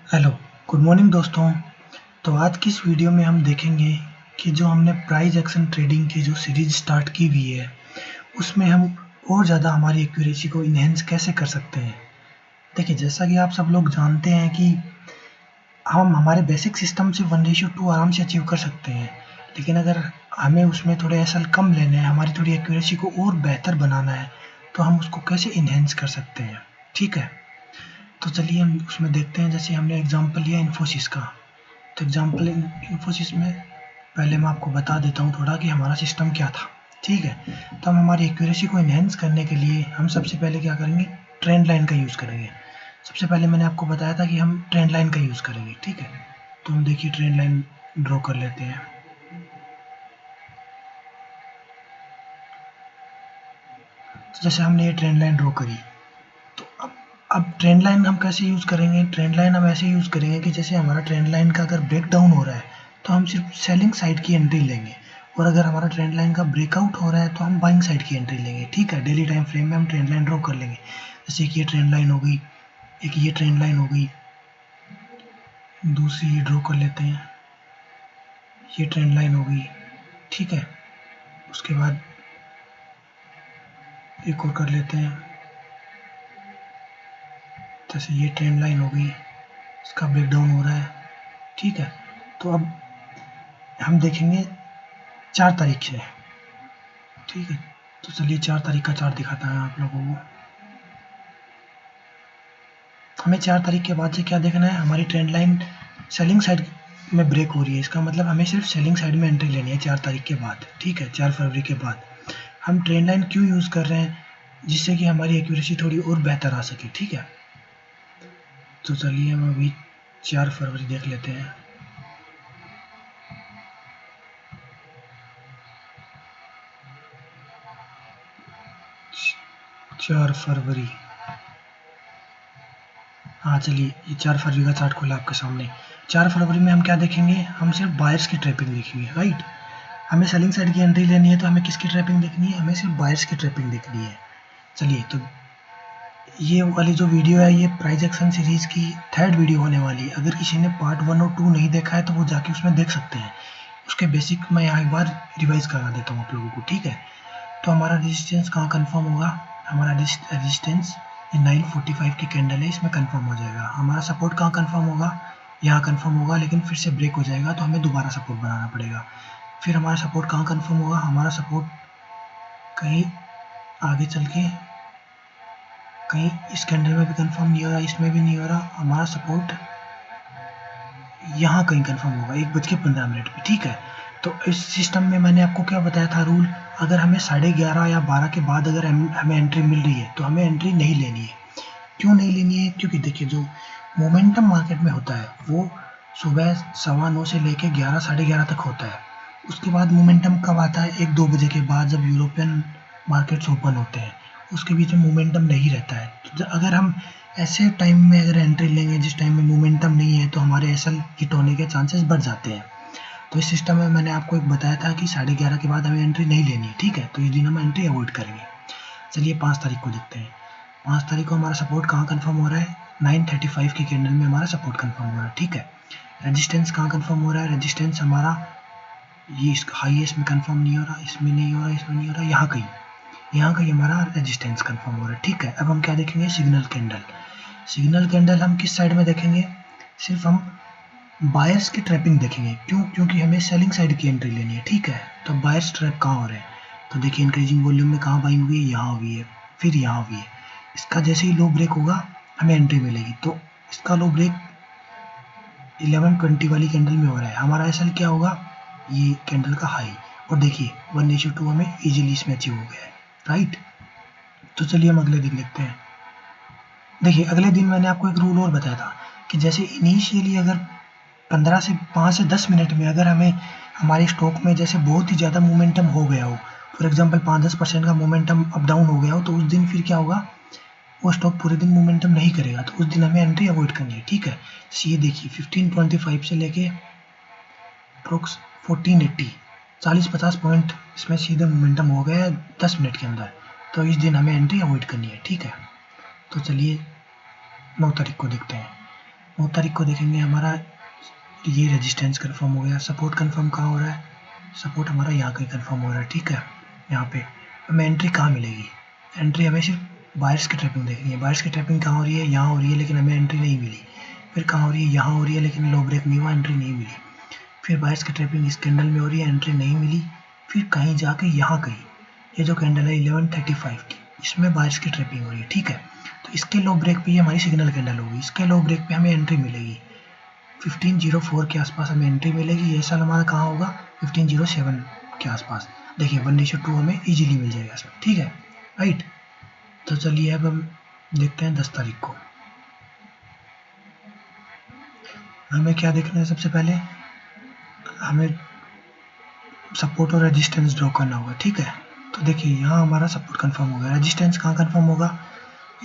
Hello, good morning दोस्तों। तो आज की इस वीडियो में हम देखेंगे कि जो हमने प्राइस एक्शन ट्रेडिंग की जो सीरीज स्टार्ट की हुई है, उसमें हम और ज़्यादा हमारी एक्यूरेसी को इन्हेंस कैसे कर सकते हैं। देखिए, जैसा कि आप सब लोग जानते हैं कि हम हमारे बेसिक सिस्टम से 1:2 आराम से अचीव कर सकते हैं, लेकिन अगर हमें उसमें थोड़े एसएल कम लेने हैं, हमारी थोड़ी एक्यूरेसी को और बेहतर बनाना है, तो हम उसको कैसे इन्हेंस कर सकते हैं। ठीक है, तो चलिए हम उसमें देखते हैं। जैसे हमने एग्जांपल लिया इन्फोसिस का, तो एग्जांपल इन्फोसिस में पहले मैं आपको बता देता हूँ थोड़ा कि हमारा सिस्टम क्या था। ठीक है, तो हम हमारी एक्यूरेसी को इन्हेंस करने के लिए हम सबसे पहले क्या करेंगे, ट्रेंड लाइन का यूज़ करेंगे। सबसे पहले मैंने आपको बताया था कि हम ट्रेंड लाइन का यूज़ करेंगे। ठीक है, तो हम देखिए ट्रेंड लाइन ड्रॉ कर लेते हैं। तो जैसे हमने ये ट्रेंड लाइन ड्रॉ करी, तो अब ट्रेंड लाइन हम कैसे यूज़ करेंगे। ट्रेंड लाइन हम ऐसे यूज़ करेंगे कि जैसे हमारा ट्रेंड लाइन का अगर ब्रेक डाउन हो रहा है तो हम सिर्फ सेलिंग साइड की एंट्री लेंगे, और अगर हमारा ट्रेंड लाइन का ब्रेकआउट हो रहा है तो हम बाइंग साइड की एंट्री लेंगे। ठीक है, डेली टाइम फ्रेम में हम ट्रेंड लाइन ड्रॉ कर लेंगे। जैसे एक ये ट्रेंड लाइन हो गई, एक ये ट्रेंड लाइन हो गई, दूसरी ये ड्रॉ कर लेते हैं, ये ट्रेंड लाइन हो गई। ठीक है, उसके बाद एक और कर लेते हैं, जैसे ये ट्रेंड लाइन हो गई, इसका ब्रेक डाउन हो रहा है। ठीक है, तो अब हम देखेंगे 4 तारीख से। ठीक है, तो चलिए 4 तारीख का चार्ट दिखाता है आप लोगों को। हमें 4 तारीख के बाद से क्या देखना है, हमारी ट्रेंड लाइन सेलिंग साइड में ब्रेक हो रही है। इसका मतलब हमें सिर्फ सेलिंग साइड में एंट्री लेनी है 4 तारीख के बाद। ठीक है, 4 फरवरी के बाद। हम ट्रेंड लाइन क्यों यूज़ कर रहे हैं, जिससे कि हमारी एक्यूरेसी थोड़ी और बेहतर आ सके। ठीक है, तो चलिए हम अभी 4 फरवरी देख लेते हैं। 4 फरवरी, हाँ चलिए, ये 4 फरवरी का चार्ट खोला आपके सामने। 4 फरवरी में हम क्या देखेंगे, हम सिर्फ बायर्स की ट्रैपिंग देखेंगे। राइट, हमें सेलिंग साइड की एंट्री लेनी है, तो हमें किसकी ट्रैपिंग देखनी है, हमें सिर्फ बायर्स की ट्रैपिंग देखनी है। चलिए, तो ये वाली जो वीडियो है, ये प्राइस एक्शन सीरीज की 3rd वीडियो होने वाली है। अगर किसी ने पार्ट 1 और 2 नहीं देखा है तो वो जाके उसमें देख सकते हैं। उसके बेसिक मैं यहाँ एक बार रिवाइज करा देता हूँ आप लोगों को। ठीक है, तो हमारा रेजिस्टेंस कहाँ कन्फर्म होगा, हमारा रेजिस्टेंस ये 945 की कैंडल है, इसमें कन्फर्म हो जाएगा। हमारा सपोर्ट कहाँ कन्फर्म होगा, यहाँ कन्फर्म होगा, लेकिन फिर से ब्रेक हो जाएगा तो हमें दोबारा सपोर्ट बनाना पड़ेगा। फिर हमारा सपोर्ट कहाँ कन्फर्म होगा, हमारा सपोर्ट कहीं आगे चल के कहीं इस कैंडल में भी कंफर्म नहीं हो रहा, इसमें भी नहीं हो रहा, हमारा सपोर्ट यहाँ कहीं कंफर्म होगा 1:15 पे। ठीक है, तो इस सिस्टम में मैंने आपको क्या बताया था रूल, अगर हमें 11:30 या 12 के बाद अगर हमें एंट्री मिल रही है तो हमें एंट्री नहीं लेनी है। क्यों नहीं लेनी है, क्योंकि देखिए जो मोमेंटम मार्केट में होता है वो सुबह 9:15 से लेके 11 11:30 तक होता है। उसके बाद मोमेंटम कब आता है, 1-2 बजे के बाद, जब यूरोपियन मार्केट्स ओपन होते हैं। उसके बीच में मोमेंटम नहीं रहता है। तो अगर हम ऐसे टाइम में अगर एंट्री लेंगे जिस टाइम में मोमेंटम नहीं है, तो हमारे एसएल हिट होने के चांसेस बढ़ जाते हैं। तो इस सिस्टम में मैंने आपको एक बताया था कि 11:30 के बाद हमें एंट्री नहीं लेनी है। ठीक है, तो इस दिन हम एंट्री अवॉइड करेंगे। चलिए 5 तारीख को देखते हैं। 5 तारीख को हमारा सपोर्ट कहाँ कन्फर्म हो रहा है, 935 की कैंडल में हमारा सपोर्ट कन्फर्म हो रहा है। ठीक है, रेजिस्टेंस कहाँ कन्फर्म हो रहा है, रेजिस्टेंस हमारा ये हाईएस्ट में कन्फर्म नहीं हो रहा, इसमें नहीं हो रहा, इसमें नहीं हो रहा, यहाँ कहीं हमारा रेजिस्टेंस कन्फर्म हो रहा है। ठीक है, अब हम क्या देखेंगे, सिग्नल कैंडल। सिग्नल कैंडल हम किस साइड में देखेंगे, सिर्फ हम बायर्स की ट्रैपिंग देखेंगे। क्यों, क्योंकि हमें सेलिंग साइड की एंट्री लेनी है। ठीक है, तो बायर्स ट्रैप कहाँ हो रहे हैं, तो देखिए इंक्रीजिंग वॉल्यूम में कहाँ बाइंग हुई है, यहाँ हुई है, फिर यहाँ हुई है। इसका जैसे ही लो ब्रेक होगा हमें एंट्री मिलेगी। तो इसका लो ब्रेक 11:20 वाली कैंडल में हो रहा है। हमारा एसएल क्या होगा, ये कैंडल का हाई, और देखिए 1:2 हमें इजीली इसमें अचीव हो गया है। राइट, तो चलिए हम अगले दिन देखते हैं। देखिए अगले दिन मैंने आपको एक रूल और बताया था कि जैसे इनिशियली अगर 5 से 10 मिनट में अगर हमें हमारे स्टॉक में जैसे बहुत ही ज़्यादा मोमेंटम हो गया हो, फॉर एग्जांपल 5-10% का मोमेंटम अप डाउन हो गया हो, तो उस दिन फिर क्या होगा, वो स्टॉक पूरे दिन मोमेंटम नहीं करेगा, तो उस दिन हमें एंट्री अवॉइड करनी है। ठीक है, ये देखिए 1525 से लेके अप्रोक्स 1480, 40-50 पॉइंट इसमें सीधे मोमेंटम हो गया है 10 मिनट के अंदर, तो इस दिन हमें एंट्री अवॉइड करनी है। ठीक है, तो चलिए 9 तारीख को देखते हैं। 9 तारीख को देखेंगे हमारा ये रेजिस्टेंस कंफर्म हो गया। सपोर्ट कंफर्म कहाँ हो रहा है? सपोर्ट हमारा यहाँ कहीं कंफर्म हो रहा है, ठीक है। यहाँ पे हमें एंट्री कहाँ मिलेगी? एंट्री हमें सिर्फ बायर्स की ट्रैपिंग देखनी है। बायर्स की ट्रैपिंग कहाँ हो रही है? यहाँ हो रही है, लेकिन हमें एंट्री नहीं मिली। फिर कहाँ हो रही है? यहाँ हो रही है, लेकिन लो ब्रेक नहीं हुआ, एंट्री नहीं मिली। फिर बायर्स की ट्रैपिंग इस कैंडल में हो रही है, एंट्री नहीं मिली। फिर कहीं जाके यहाँ कहीं ये जो कैंडल है 1135 की, इसमें बायर्स की ट्रैपिंग हो रही है, ठीक है। तो इसके लो ब्रेक पे ये हमारी सिग्नल कैंडल होगी। इसके लो ब्रेक पे हमें एंट्री मिलेगी 1504 के आसपास, हमें एंट्री मिलेगी। ये साल हमारा कहाँ होगा? 1507 के आसपास। देखिए 1:2 हमें इजीली मिल जाएगा इसमें, ठीक है, राइट। तो चलिए अब हम देखते हैं 10 तारीख को हमें क्या देखना है। सबसे पहले हमें सपोर्ट और रेजिस्टेंस ड्रॉ करना होगा, ठीक है। तो देखिए यहाँ हमारा सपोर्ट कंफर्म होगा। रेजिस्टेंस कहाँ कंफर्म होगा?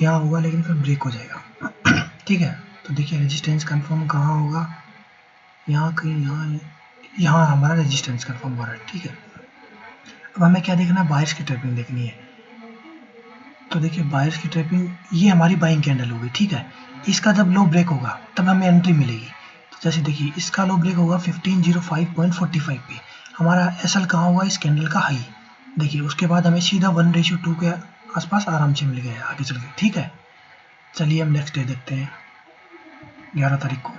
यहाँ होगा, लेकिन फिर ब्रेक हो जाएगा ठीक है। तो देखिए रेजिस्टेंस कंफर्म कहाँ होगा? यहाँ कहीं, यहाँ हमारा रेजिस्टेंस कंफर्म हो रहा है, ठीक है। अब हमें क्या देखना है? बायर्स की ट्रैपिंग देखनी है। तो देखिए बायर्स की ट्रैपिंग, ये हमारी बाइंग कैंडल होगी, ठीक है। इसका जब लो ब्रेक होगा तब हमें एंट्री मिलेगी। तो जैसे देखिए इसका लो ब्रेक होगा 1505.45 पे। हमारा एसएल कहाँ होगा? इस कैंडल का हाई। देखिए उसके बाद हमें सीधा 1:2 के आसपास आराम से मिल गया आगे चल के, ठीक है। चलिए हम नेक्स्ट डे देखते हैं 11 तारीख को।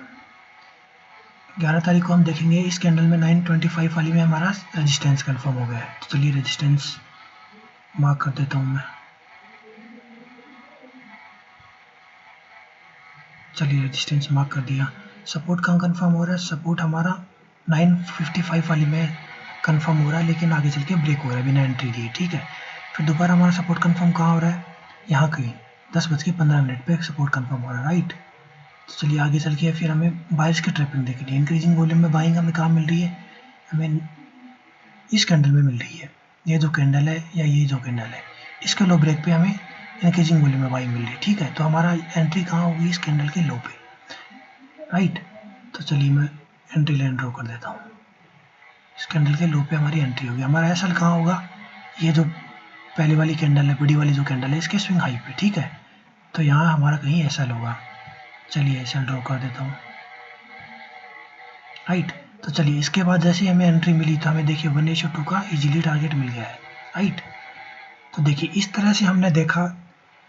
11 तारीख को हम देखेंगे इस कैंडल में 925 वाली में हमारा रेजिस्टेंस कंफर्म हो गया है। तो चलिए रेजिस्टेंस मार्क कर देता हूँ मैं। चलिए रेजिस्टेंस मार्क कर दिया। सपोर्ट कहाँ कंफर्म हो रहा है? सपोर्ट हमारा 955 वाली में कंफर्म हो रहा है, लेकिन आगे चल के ब्रेक हो रहा है बिना एंट्री दिए, ठीक है। फिर दोबारा हमारा सपोर्ट कंफर्म कहाँ हो रहा है? यहाँ कहीं 10:15 पे सपोर्ट कंफर्म हो रहा है, राइट। तो चलिए आगे चल के फिर हमें बायर्स की ट्रैपिंग देखनी है। इंक्रीजिंग वॉल्यूम में बाइंग हमें कहाँ मिल रही है? हमें इस कैंडल में मिल रही है। ये जो कैंडल है या ये जो कैंडल है, इसके लो ब्रेक पे हमें इंक्रीजिंग वॉल्यूम में बाइंग मिल रही है, ठीक है। तो हमारा एंट्री कहाँ होगी? इस कैंडल के लो पे, राइट। तो चलिए मैं एंट्री लाइन ड्रॉ कर देता हूँ। इस कैंडल के लो पे हमारी एंट्री होगी। हमारा एसएल कहाँ होगा? ये जो पहले वाली कैंडल है, बड़ी वाली जो कैंडल है, इसके स्विंग हाई पे, ठीक है। तो यहाँ हमारा कहीं एसएल होगा। चलिए एसएल ड्रॉ कर देता हूँ, राइट। तो चलिए इसके बाद जैसे हमें एंट्री मिली तो हमें देखिए 1:2 का इजीली टारगेट मिल गया है, राइट। तो देखिए इस तरह से हमने देखा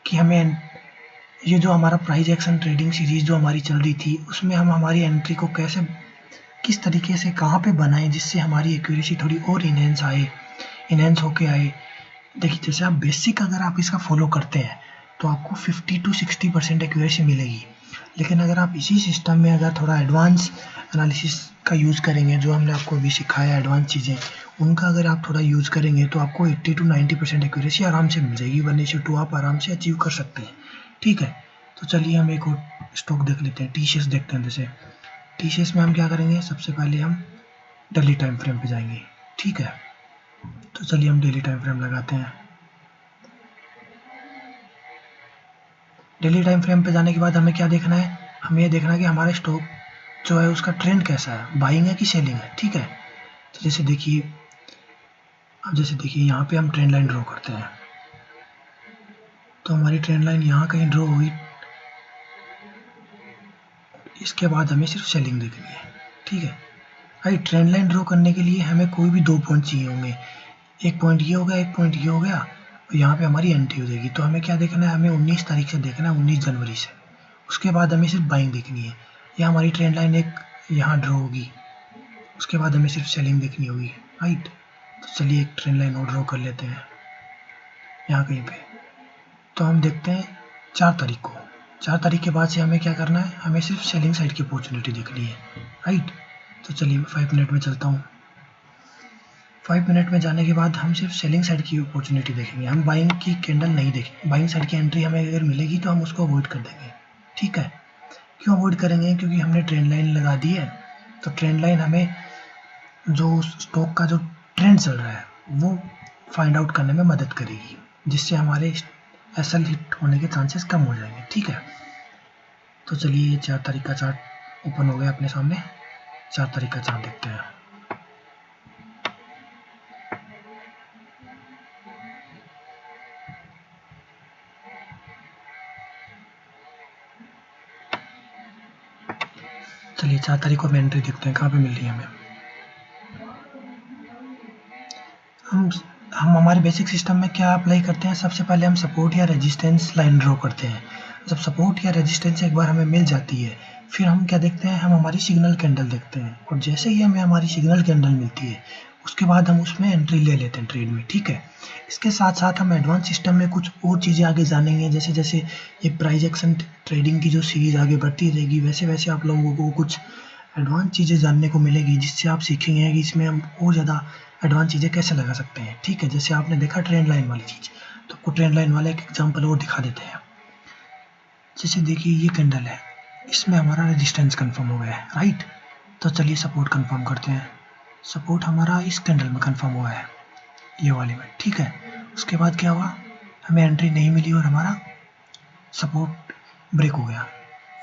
कि हमें ये जो हमारा प्राइस एक्शन ट्रेडिंग सीरीज जो हमारी चल रही थी, उसमें हम हमारी एंट्री को कैसे, किस तरीके से, कहाँ पे बनाएं जिससे हमारी एक्यूरेसी थोड़ी और इनहेंस होके आए। देखिए जैसे आप बेसिक अगर आप इसका फॉलो करते हैं तो आपको 50 to 60% एक्यूरेसी मिलेगी। लेकिन अगर आप इसी सिस्टम में अगर थोड़ा एडवांस एनालिसिस का यूज़ करेंगे, जो हमने आपको अभी सिखाया एडवांस चीज़ें, उनका अगर आप थोड़ा यूज़ करेंगे तो आपको 80 to 90% एक्यूरेसी आराम से मिल जाएगी। 1:2 आप आराम से अचीव कर सकते हैं, ठीक है। तो चलिए हम एक और स्टॉक देख लेते हैं, टीसीएस देखते हैं। जैसे टीसीएस में हम क्या करेंगे? सबसे पहले हम डेली टाइम फ्रेम पे जाएंगे, ठीक है। तो चलिए हम डेली टाइम फ्रेम लगाते हैं। डेली टाइम फ्रेम पे जाने के बाद हमें क्या देखना है? हमें ये देखना है कि हमारा स्टॉक जो है उसका ट्रेंड कैसा है, बाइंग है कि सेलिंग है, ठीक है। तो जैसे देखिए, अब जैसे देखिए यहाँ पे हम ट्रेंड लाइन ड्रॉ करते हैं, तो हमारी ट्रेंड लाइन यहाँ कहीं ड्रॉ हुई। इसके बाद हमें सिर्फ सेलिंग देखनी है, ठीक है। भाई ट्रेंड लाइन ड्रॉ करने के लिए हमें कोई भी 2 पॉइंट चाहिए होंगे। एक पॉइंट ये हो गया, एक पॉइंट ये हो गया, और यहाँ पे हमारी एंट्री हो जाएगी। तो हमें क्या देखना है? हमें 19 तारीख से देखना है, 19 जनवरी से। उसके बाद हमें सिर्फ बाइंग देखनी है। या हमारी ट्रेंड लाइन एक यहाँ ड्रॉ होगी, उसके बाद हमें सिर्फ सेलिंग देखनी होगी, राइट। तो चलिए एक ट्रेंड लाइन और ड्रॉ कर लेते हैं यहाँ कहीं पे। तो हम देखते हैं 4 तारीख को। 4 तारीख के बाद से हमें क्या करना है? हमें सिर्फ सेलिंग साइड की अपॉर्चुनिटी देखनी है, राइट। तो चलिए मैं 5 मिनट में चलता हूँ। 5 मिनट में जाने के बाद हम सिर्फ सेलिंग साइड की अपॉर्चुनिटी देखेंगे। हम बाइंग की कैंडल नहीं देखेंगे। बाइंग साइड की एंट्री हमें अगर मिलेगी तो हम उसको अवॉइड कर देंगे, ठीक है। क्यों अवॉइड करेंगे? क्योंकि हमने ट्रेंड लाइन लगा दी है। तो ट्रेंड लाइन हमें जो स्टॉक का जो ट्रेंड चल रहा है वो फाइंड आउट करने में मदद करेगी, जिससे हमारे एसएल हिट होने के चांसेस कम हो जाएंगे, ठीक है। तो चलिए ये 4 तारीख का चार्ट ओपन हो गया अपने सामने। 4 तारीख का चार्ट देखते हैं। चलिए 4 तारीख को हम एंट्री देखते हैं कहाँ पे मिल रही है हमें। हम हमारे बेसिक सिस्टम में क्या अप्लाई करते हैं, सबसे पहले हम सपोर्ट या रेजिस्टेंस लाइन ड्रॉ करते हैं। जब सपोर्ट या रेजिस्टेंस एक बार हमें मिल जाती है, फिर हम क्या देखते हैं, हम हमारी सिग्नल कैंडल देखते हैं, और जैसे ही हमें हमारी सिग्नल कैंडल मिलती है उसके बाद हम उसमें एंट्री ले लेते हैं ट्रेड में, ठीक है। इसके साथ साथ हम एडवांस सिस्टम में कुछ और चीज़ें आगे जानेंगे, जैसे जैसे ये प्राइस एक्शन ट्रेडिंग की जो सीरीज़ आगे बढ़ती रहेगी, वैसे वैसे आप लोगों को कुछ एडवांस चीज़ें जानने को मिलेगी, जिससे आप सीखेंगे कि इसमें हम और ज़्यादा एडवांस चीज़ें कैसे लगा सकते हैं, ठीक है। जैसे आपने देखा ट्रेंड लाइन वाली चीज़, तो आपको ट्रेंड लाइन वाला एक एग्जांपल और दिखा देते हैं। जैसे देखिए ये कैंडल है, इसमें हमारा रेजिस्टेंस कंफर्म हो गया है, राइट। तो चलिए सपोर्ट कंफर्म करते हैं। सपोर्ट हमारा इस कैंडल में कंफर्म हुआ है, ये वाली में, ठीक है। उसके बाद क्या हुआ, हमें एंट्री नहीं मिली और हमारा सपोर्ट ब्रेक हो गया।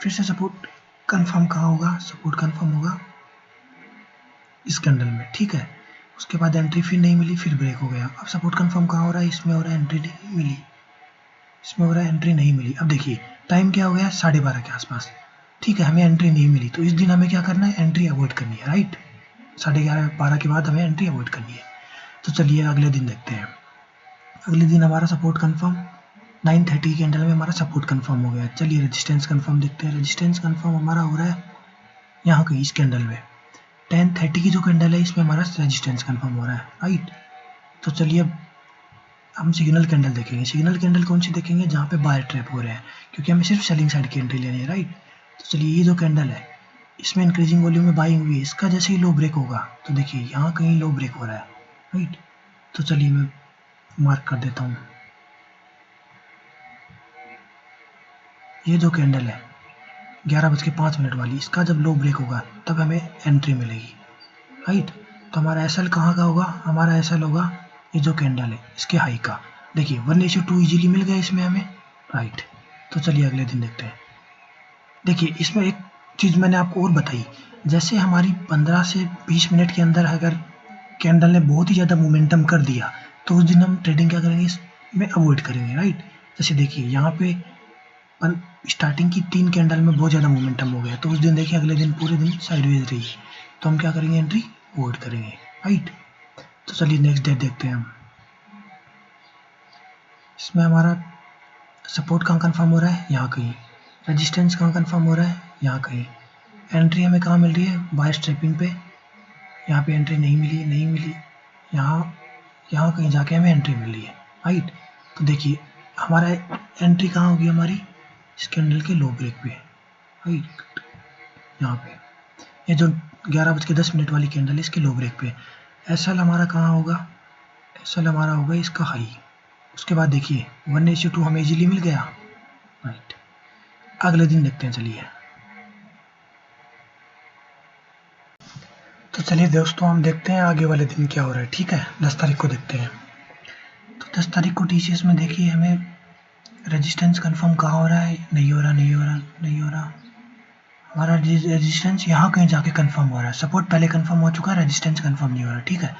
फिर से सपोर्ट कंफर्म कहाँ होगा, सपोर्ट कंफर्म होगा इस कैंडल में, ठीक है। उसके बाद एंट्री फिर नहीं मिली, फिर ब्रेक हो गया। अब सपोर्ट कंफर्म कहाँ हो रहा है, इसमें हो रहा है एंट्री नहीं मिली, इसमें हो रहा है एंट्री नहीं मिली। अब देखिए टाइम क्या हो गया, 12:30 के आसपास, ठीक है। हमें एंट्री नहीं मिली, तो इस दिन हमें क्या करना है, एंट्री अवॉइड करनी है, राइट। 11:30-12 के बाद हमें एंट्री अवॉइड करनी है। तो चलिए अगले दिन देखते हैं। अगले दिन हमारा सपोर्ट कंफर्म 9:30 कैंडल में हमारा सपोर्ट कंफर्म हो गया। चलिए रेजिस्टेंस कंफर्म देखते हैं। रेजिस्टेंस कंफर्म हमारा हो रहा है यहाँ कहीं इस कैंडल में, 10:30 की जो कैंडल है इसमें हमारा रेजिस्टेंस कंफर्म हो रहा है, राइट। तो चलिए अब हम सिग्नल कैंडल देखेंगे। सिग्नल कैंडल कौन सी देखेंगे, जहाँ पे बाय ट्रैप हो रहे हैं, क्योंकि हमें सिर्फ सेलिंग साइड की एंट्री लेनी है, राइट। तो चलिए ये जो कैंडल है इसमें इंक्रीजिंग वॉल्यूम में बाइंग हुई है, इसका जैसे ही लो ब्रेक होगा तो देखिए यहाँ कहीं लो ब्रेक हो रहा है, राइट। तो चलिए मैं मार्क कर देता हूँ, ये जो कैंडल है 11:05 वाली, इसका जब लो ब्रेक होगा तब हमें एंट्री मिलेगी, राइट। तो हमारा एसएल कहाँ का होगा, हमारा एसएल होगा ये जो कैंडल है इसके हाई का। देखिए 1:2 इजीली मिल गया इसमें हमें, राइट। तो चलिए अगले दिन देखते हैं। देखिए इसमें एक चीज़ मैंने आपको और बताई, जैसे हमारी 15 से 20 मिनट के अंदर अगर कैंडल ने बहुत ही ज़्यादा मोमेंटम कर दिया तो उस दिन हम ट्रेडिंग क्या करेंगे, इसमें अवॉइड करेंगे, राइट। जैसे देखिए यहाँ पे स्टार्टिंग की 3 कैंडल में बहुत ज़्यादा मोमेंटम हो गया, तो उस दिन देखिए अगले दिन पूरे दिन साइडवेज रही, तो हम क्या करेंगे, एंट्री अवॉइड करेंगे, राइट। तो चलिए नेक्स्ट डे देखते हैं हम। इसमें हमारा सपोर्ट कहाँ कंफर्म हो रहा है, यहाँ कहीं। रेजिस्टेंस कहाँ कंफर्म हो रहा है, यहाँ कहीं। एंट्री हमें कहाँ मिल रही है, बाय स्ट्रैपिंग पे, यहाँ पे एंट्री नहीं मिली, यहाँ कहीं जाके हमें एंट्री मिल रही है, राइट। तो देखिए हमारा एंट्री कहाँ होगी, हमारी इस कैंडल के लो ब्रेक पे, राइट। यहाँ पे ये जो 11:10 वाली कैंडल है इसके लो ब्रेक पे। एसएल हमारा कहाँ होगा, एसएल हमारा होगा इसका हाई। उसके बाद देखिए 1:2 हमें इजीली मिल गया, राइट। अगले दिन देखते हैं, चलिए। तो चलिए दोस्तों हम देखते हैं आगे वाले दिन क्या हो रहा है, ठीक है। 10 तारीख को देखते हैं। तो 10 तारीख को टीसीएस में देखिए हमें रेजिस्टेंस कंफर्म कहाँ हो रहा है, नहीं हो रहा। हमारा रेजिस्टेंस यहाँ कहीं जाके कंफर्म हो रहा है। सपोर्ट पहले कंफर्म हो चुका है, रेजिस्टेंस कंफर्म नहीं हो रहा, ठीक है।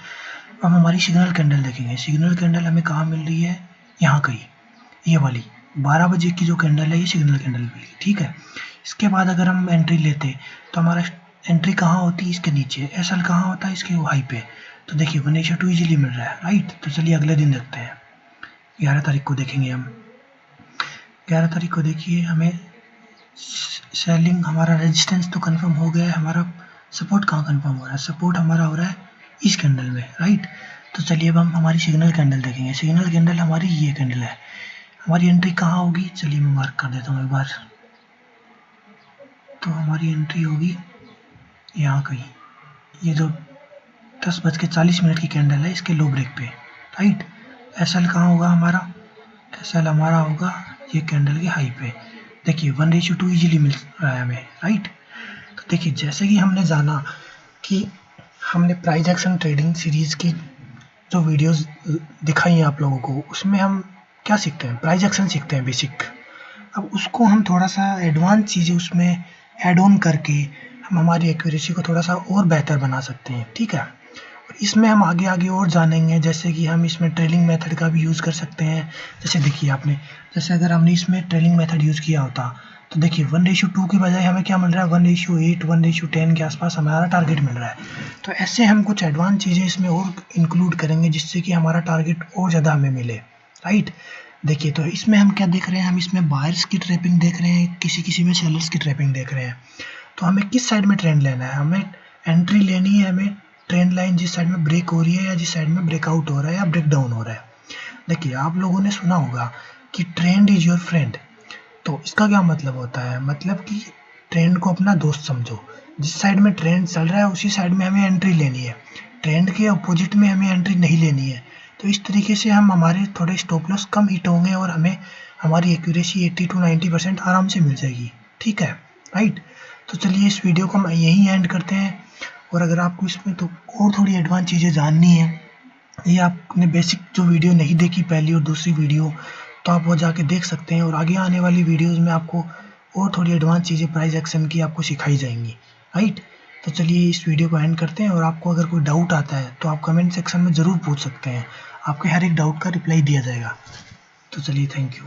अब हमारी सिग्नल कैंडल देखेंगे। सिग्नल कैंडल हमें कहाँ मिल रही है, यहाँ कहीं, ये वाली 12 बजे की जो कैंडल है ये सिग्नल कैंडल मिल गई, ठीक है। इसके बाद अगर हम एंट्री लेते तो हमारा एंट्री कहाँ होती है, इसके नीचे। एसएल कहाँ होता है, इसके हाई पे। तो देखिए 1:2 इजीली मिल रहा है, राइट। तो चलिए अगले दिन देखते हैं। 11 तारीख को देखेंगे हम। 11 तारीख को देखिए हमें सेलिंग, हमारा रेजिस्टेंस तो कंफर्म हो गया है, हमारा सपोर्ट कहाँ कंफर्म हो रहा है, सपोर्ट हमारा हो रहा है इस कैंडल में, राइट। तो चलिए अब हम हमारी सिग्नल कैंडल देखेंगे। सिग्नल कैंडल हमारी ये कैंडल है, हमारी एंट्री कहाँ होगी, चलिए मैं मार्क कर देता हूँ एक बार। तो हमारी एंट्री होगी यहाँ कहीं, ये जो 10:40 की कैंडल है इसके लो ब्रेक पे, राइट। एसएल कहाँ होगा हमारा, एसएल हमारा होगा ये कैंडल के हाई पे। देखिए 1:2 इजीली मिल रहा है हमें, राइट। तो देखिए जैसे कि हमने जाना कि हमने प्राइस एक्शन ट्रेडिंग सीरीज़ की जो वीडियोस दिखाई हैं आप लोगों को, उसमें हम क्या सीखते हैं, प्राइस एक्शन सीखते हैं बेसिक। अब उसको हम थोड़ा सा एडवांस चीज़ें उसमें ऐड ऑन करके हम हमारी एक्यूरेसी को थोड़ा सा और बेहतर बना सकते हैं, ठीक है। और इसमें हम आगे आगे और जानेंगे, जैसे कि हम इसमें ट्रेलिंग मेथड का भी यूज़ कर सकते हैं। जैसे देखिए आपने, जैसे अगर हमने इसमें ट्रेलिंग मेथड यूज़ किया होता तो देखिए 1:2 की बजाय हमें क्या मिल रहा है, 1:8, 1:10 के आसपास हमारा टारगेट मिल रहा है। तो ऐसे हम कुछ एडवांस चीज़ें इसमें और इंक्लूड करेंगे जिससे कि हमारा टारगेट और ज़्यादा हमें मिले, राइट। देखिए तो इसमें हम क्या देख रहे हैं, हम इसमें बायर्स की ट्रैपिंग देख रहे हैं, किसी में सेलर्स की ट्रैपिंग देख रहे हैं। तो हमें किस साइड में ट्रेंड लेना है, हमें एंट्री लेनी है, हमें ट्रेंड लाइन जिस साइड में ब्रेक हो रही है या जिस साइड में ब्रेकआउट हो रहा है या ब्रेक डाउन हो रहा है। देखिए आप लोगों ने सुना होगा कि ट्रेंड इज योर फ्रेंड। तो इसका क्या मतलब होता है, मतलब कि ट्रेंड को अपना दोस्त समझो। जिस साइड में ट्रेंड चल रहा है उसी साइड में हमें एंट्री लेनी है, ट्रेंड के अपोजिट में हमें एंट्री नहीं लेनी है। तो इस तरीके से हम हमारे थोड़े स्टॉप लॉस कम हिट होंगे और हमें हमारी एक्यूरेसी 80 to 90% आराम से मिल जाएगी, ठीक है, राइट। तो चलिए इस वीडियो को हम यहीं एंड करते हैं। और अगर आपको इसमें तो और थोड़ी एडवांस चीज़ें जाननी है, ये आपने बेसिक जो वीडियो नहीं देखी पहली और दूसरी वीडियो, तो आप वो जाके देख सकते हैं। और आगे आने वाली वीडियोस में आपको और थोड़ी एडवांस चीज़ें प्राइस एक्शन की आपको सिखाई जाएंगी, राइट। तो चलिए इस वीडियो को एंड करते हैं। और आपको अगर कोई डाउट आता है तो आप कमेंट सेक्शन में ज़रूर पूछ सकते हैं, आपके हर एक डाउट का रिप्लाई दिया जाएगा। तो चलिए थैंक यू।